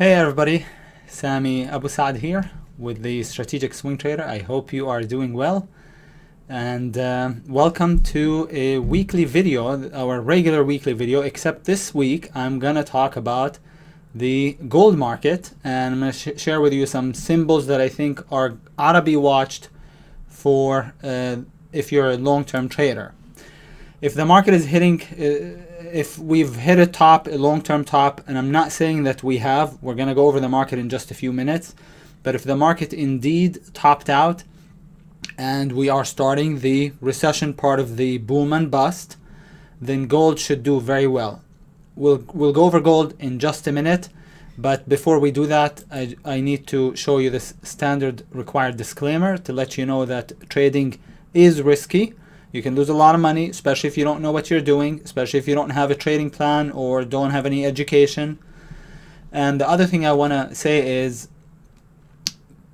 Hey everybody, Sami Abusaad here with the Strategic Swing Trader. I hope you are doing well, and welcome to a weekly video, our regular weekly video, except this week I'm gonna talk about the gold market, and I'm gonna share with you some symbols that I think ought to be watched for if you're a long-term trader. If the market is hitting, if we've hit a long-term top, and I'm not saying that we have, we're going to go over the market in just a few minutes, but if the market indeed topped out and we are starting the recession part of the boom and bust, then gold should do very well. We'll go over gold in just a minute, but before we do that, I need to show you this standard required disclaimer to let you know that trading is risky. You can lose a lot of money, especially if you don't know what you're doing, especially if you don't have a trading plan or don't have any education. And the other thing I want to say is,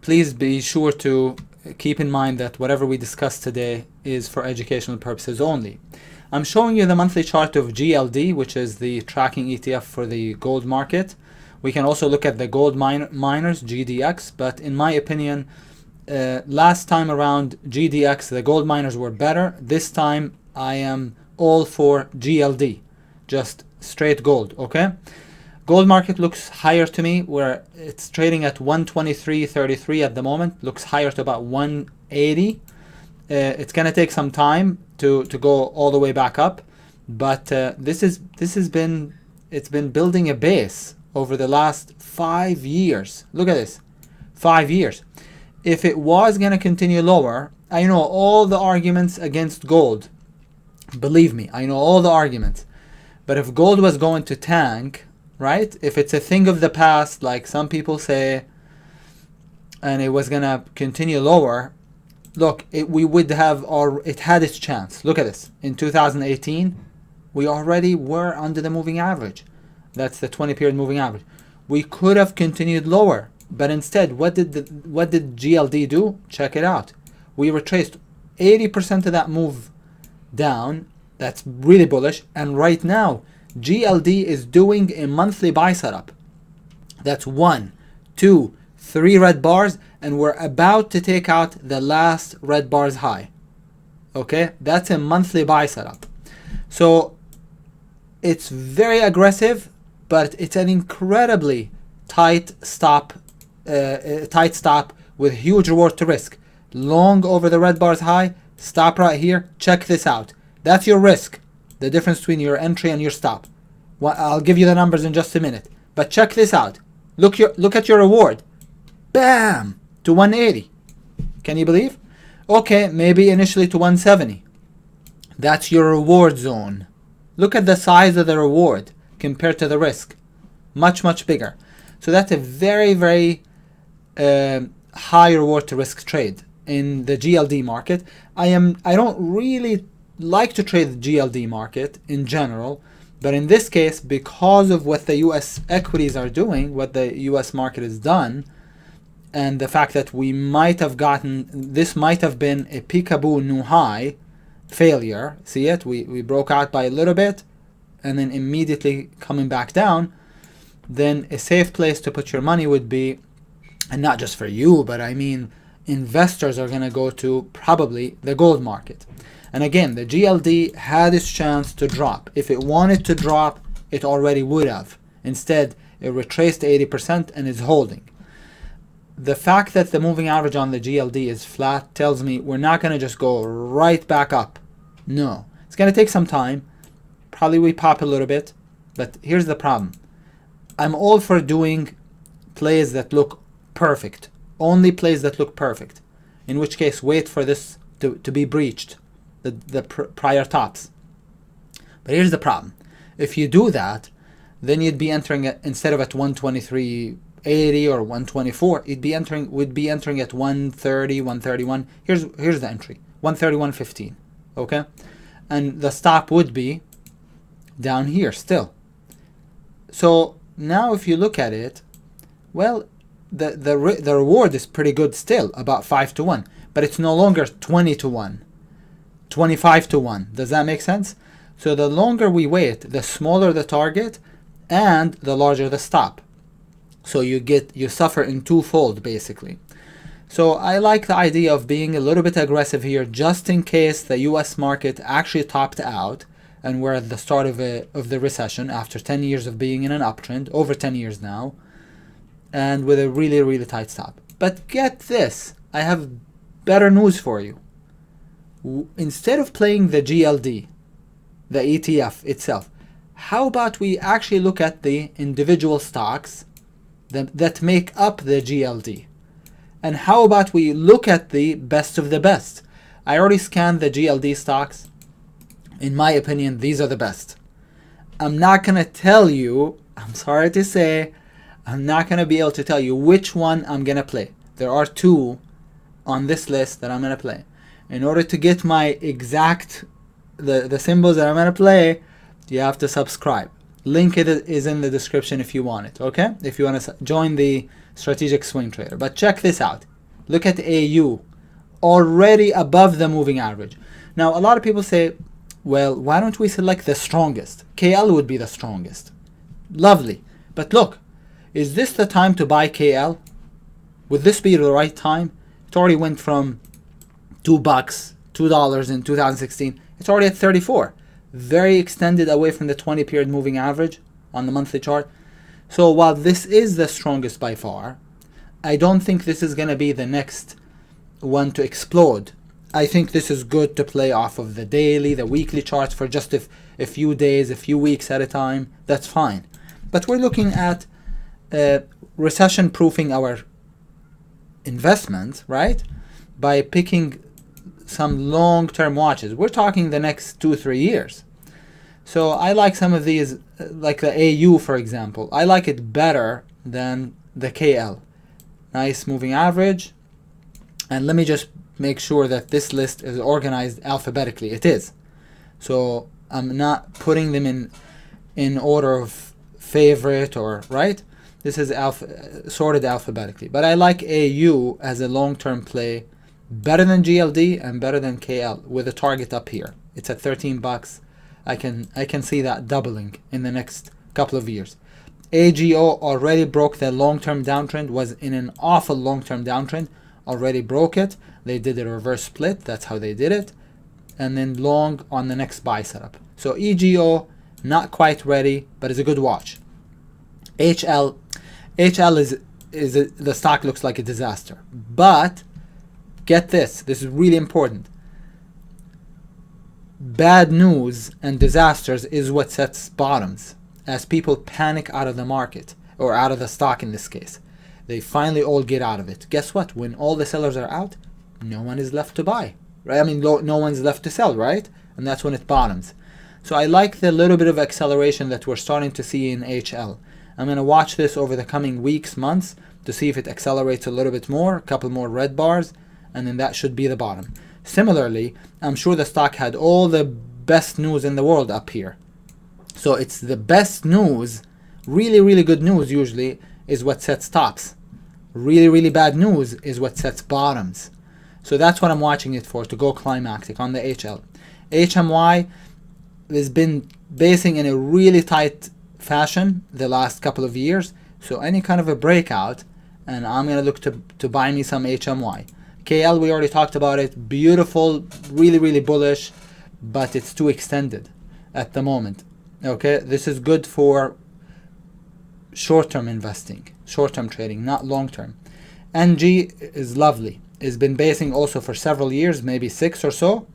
please be sure to keep in mind that whatever we discuss today is for educational purposes only. I'm showing you the monthly chart of GLD, which is the tracking ETF for the gold market. We can also look at the gold miners, GDX, but in my opinion, last time around GDX, the gold miners were better. This time I am all for GLD, just straight gold. Okay, gold market looks higher to me, where it's trading at 123.33 at the moment. Looks higher to about 180. It's gonna take some time to go all the way back up, but it's been building a base over the last 5 years. Look at this, 5 years. If it was going to continue lower, I know all the arguments against gold. Believe me, I know all the arguments. But if gold was going to tank, right? If it's a thing of the past, like some people say, and it was going to continue lower, look, it had its chance. Look at this. In 2018, we already were under the moving average. That's the 20-period moving average. We could have continued lower. But instead, what did GLD do? Check it out. We retraced 80% of that move down. That's really bullish. And right now, GLD is doing a monthly buy setup. That's 1, 2, 3 red bars, and we're about to take out the last red bars high. Okay, that's a monthly buy setup. So it's very aggressive, but it's an incredibly tight stop with huge reward to risk. Long over the red bars high, stop right here. Check this out. That's your risk, the difference between your entry and your stop. I'll give you the numbers in just a minute, but check this out. Look at your reward. Bam, to 180. Can you believe? Okay, maybe initially to 170. That's your reward zone. Look at the size of the reward compared to the risk. Much bigger. So that's a very high reward to risk trade in the GLD market. I don't really like to trade the GLD market in general, but in this case, because of what the US equities are doing, what the US market has done, and the fact that this might have been a peekaboo new high failure. See it? We broke out by a little bit and then immediately coming back down. Then a safe place to put your money would be, and not just for you, but I mean investors are going to go to probably the gold market. And again, the GLD had its chance to drop. If it wanted to drop, it already would have. Instead, it retraced 80% and is holding. The fact that the moving average on the GLD is flat tells me we're not going to just go right back up. No, it's going to take some time. Probably we pop a little bit, but here's the problem. I'm all for doing plays that look perfect. Only plays that look perfect. In which case, wait for this to be breached, the prior tops. But here's the problem. If you do that, then you'd be entering it instead of at 123.80 or 124. We'd be entering at 130, 131. Here's the entry, 131.15. Okay, and the stop would be down here still. So now if you look at it, well, the reward is pretty good still, about 5 to 1, but it's no longer 20 to 1, 25 to 1. Does that make sense? So the longer we wait, the smaller the target and the larger the stop. So you suffer in twofold basically. So I like the idea of being a little bit aggressive here, just in case the US market actually topped out and we're at the start of the recession after 10 years of being in an uptrend, over 10 years now, and with a really, really tight stop. But get this, I have better news for you. Instead of playing the GLD, the ETF itself, how about we actually look at the individual stocks that make up the GLD? And how about we look at the best of the best? I already scanned the GLD stocks. In my opinion, these are the best. I'm not going to tell you, I'm sorry to say, I'm not going to be able to tell you which one I'm going to play. There are two on this list that I'm going to play. In order to get my exact, the symbols that I'm going to play, you have to subscribe. Link is in the description if you want it, okay? If you want to join the strategic swing trader. But check this out. Look at AU, already above the moving average. Now, a lot of people say, well, why don't we select the strongest? KL would be the strongest. Lovely. But look, is this the time to buy KL? Would this be the right time? It already went from $2 in 2016. It's already at 34. Very extended away from the 20 period moving average on the monthly chart. So while this is the strongest by far, I don't think this is going to be the next one to explode. I think this is good to play off of the daily, the weekly charts for just a few days, a few weeks at a time. That's fine. But we're looking at recession proofing our investment, right? By picking some long-term watches. We're talking the next 2-3 years. So I like some of these, like the AU for example. I like it better than the KL. Nice moving average. And let me just make sure that this list is organized alphabetically. It is. So I'm not putting them in order of favorite or right. This is sorted alphabetically. But I like AU as a long-term play better than GLD and better than KL with a target up here. It's at 13 bucks. I can see that doubling in the next couple of years. AGO already broke the long-term downtrend, was in an awful long-term downtrend, already broke it. They did a reverse split, that's how they did it. And then long on the next buy setup. So EGO, not quite ready, but it's a good watch. HL is the stock looks like a disaster. But get this is really important. Bad news and disasters is what sets bottoms. As people panic out of the market, or out of the stock in this case, they finally all get out of it. Guess what? When all the sellers are out, no one is left to buy, right? I mean, no one's left to sell, right? And that's when it bottoms. So I like the little bit of acceleration that we're starting to see in HL. I'm going to watch this over the coming weeks, months, to see if it accelerates a little bit more, a couple more red bars, and then that should be the bottom. Similarly, I'm sure the stock had all the best news in the world up here. So it's the best news, really, really good news usually, is what sets tops. Really, really bad news is what sets bottoms. So that's what I'm watching it for, to go climactic on the HL. HMY has been basing in a really tight fashion the last couple of years. So any kind of a breakout, and I'm going to look to buy me some HMY. KL, we already talked about it. Beautiful, really, really bullish, but it's too extended at the moment. Okay, this is good for short-term investing, short-term trading, not long-term. NG is lovely. It's been basing also for several years, maybe 6 or so,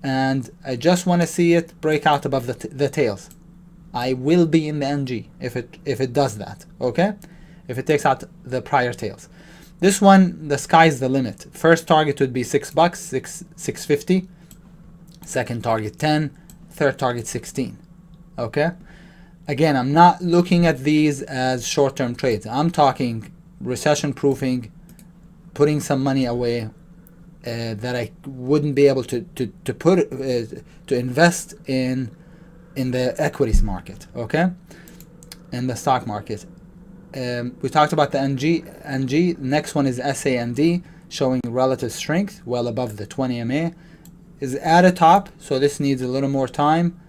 and I just want to see it break out above the tails. I will be in the NG if it does that. Okay, if it takes out the prior tails. This one, the sky's the limit. First target would be $6, $6.50. Second target 10. Third target 16. Okay. Again, I'm not looking at these as short-term trades. I'm talking recession proofing, putting some money away that I wouldn't be able to invest in the equities market. Okay, in the stock market. We talked about the NG. Next one is SAND, showing relative strength, well above the 20 MA. Is at a top, so this needs a little more time.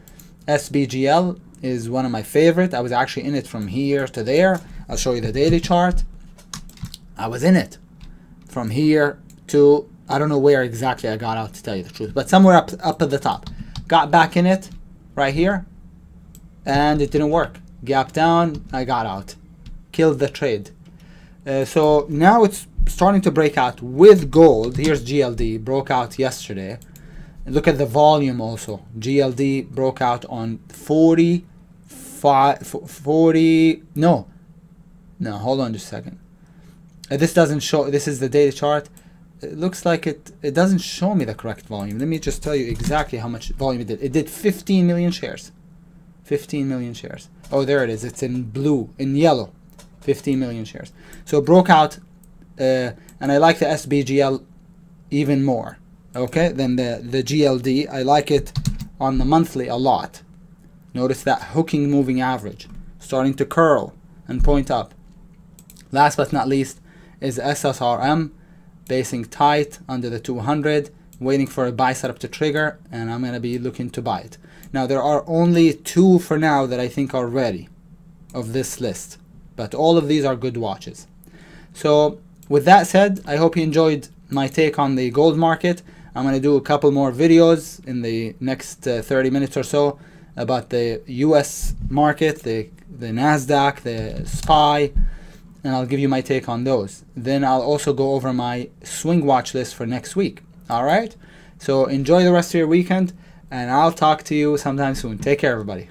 SBGL is one of my favorite. I was actually in it from here to there. I'll show you the daily chart. I was in it from here to, I don't know where exactly I got out, to tell you the truth, but somewhere up at the top. Got back in it right here, and it didn't work. Gap down, I got out. Killed the trade. So now it's starting to break out with gold. Here's GLD, broke out yesterday. Look at the volume also. GLD broke out on 40, no, hold on just a second. This doesn't show, this is the daily chart. It looks like it doesn't show me the correct volume. Let me just tell you exactly how much volume it did. It did 15 million shares. 15 million shares. Oh, there it is. It's in blue, in yellow. 15 million shares. So it broke out, and I like the SBGL even more, okay, than the GLD. I like it on the monthly a lot. Notice that hooking moving average starting to curl and point up. Last but not least is SSRM, basing tight under the 200, waiting for a buy setup to trigger, and I'm going to be looking to buy it. Now there are only 2 for now that I think are ready of this list, but all of these are good watches. So with that said, I hope you enjoyed my take on the gold market. I'm going to do a couple more videos in the next 30 minutes or so about the US market, the NASDAQ, the SPY, and I'll give you my take on those. Then I'll also go over my swing watch list for next week. Alright? So enjoy the rest of your weekend, and I'll talk to you sometime soon. Take care, everybody.